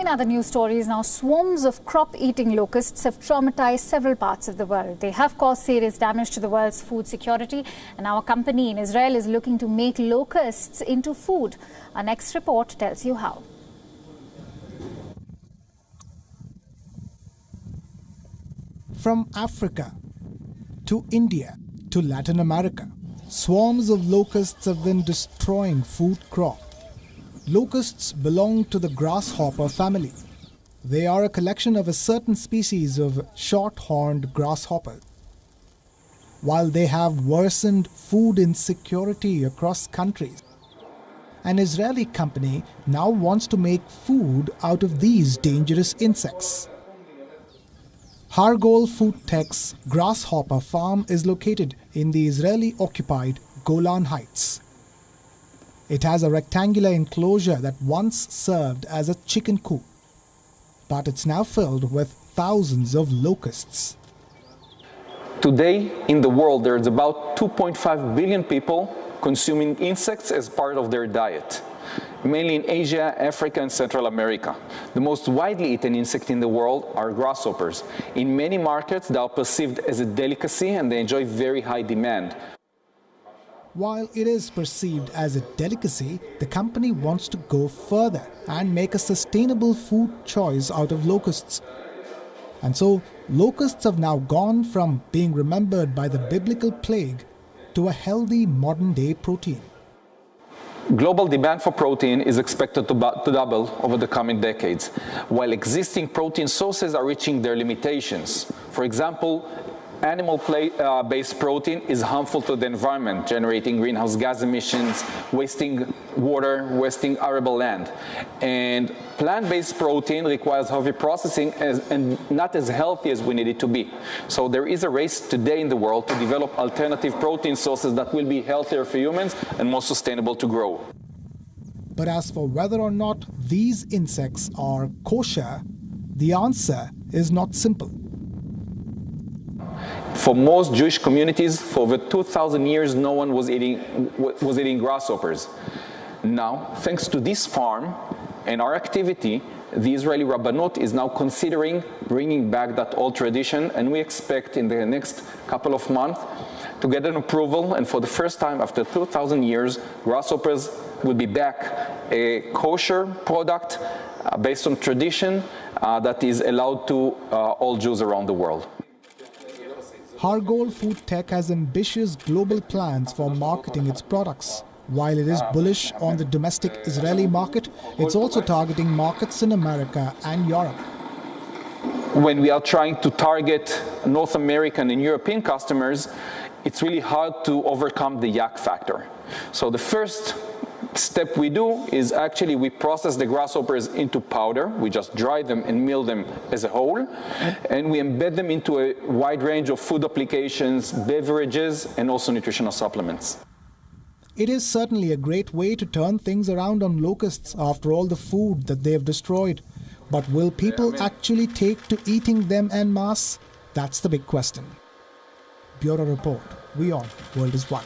In other news stories now, swarms of crop-eating locusts have traumatized several parts of the world. They have caused serious damage to the world's food security, and our company in Israel is looking to make locusts into food. Our next report tells you how. From Africa to India to Latin America, swarms of locusts have been destroying food crops. Locusts belong to the grasshopper family. They are a collection of a certain species of short-horned grasshopper. While they have worsened food insecurity across countries, an Israeli company now wants to make food out of these dangerous insects. Hargol Food Tech's grasshopper farm is located in the Israeli-occupied Golan Heights. It has a rectangular enclosure that once served as a chicken coop, but it's now filled with thousands of locusts. Today, in the world, there's about 2.5 billion people consuming insects as part of their diet, mainly in Asia, Africa, and Central America. The most widely eaten insect in the world are grasshoppers. In many markets, they are perceived as a delicacy and they enjoy very high demand. While it is perceived as a delicacy, the company wants to go further and make a sustainable food choice out of locusts. And so, locusts have now gone from being remembered by the biblical plague to a healthy modern-day protein. Global demand for protein is expected to double over the coming decades, while existing protein sources are reaching their limitations. For example, animal-based protein is harmful to the environment, generating greenhouse gas emissions, wasting water, wasting arable land. And plant-based protein requires heavy processing and not as healthy as we need it to be. So there is a race today in the world to develop alternative protein sources that will be healthier for humans and more sustainable to grow. But as for whether or not these insects are kosher, the answer is not simple. For most Jewish communities, for over 2,000 years, no one was eating grasshoppers. Now, thanks to this farm and our activity, the Israeli Rabbanut is now considering bringing back that old tradition, and we expect in the next couple of months to get an approval, and for the first time after 2,000 years, grasshoppers will be back a kosher product based on tradition that is allowed to all Jews around the world. Hargol Food Tech has ambitious global plans for marketing its products. While it is bullish on the domestic Israeli market, it's also targeting markets in America and Europe. When we are trying to target North American and European customers, it's really hard to overcome the yak factor. So the first step we do is actually we process the grasshoppers into powder. We just dry them and mill them as a whole, and we embed them into a wide range of food applications, beverages, and also nutritional supplements. It is certainly a great way to turn things around on locusts after all the food that they have destroyed. But will people actually take to eating them en masse? That's the big question. Bureau Report. WION World is One.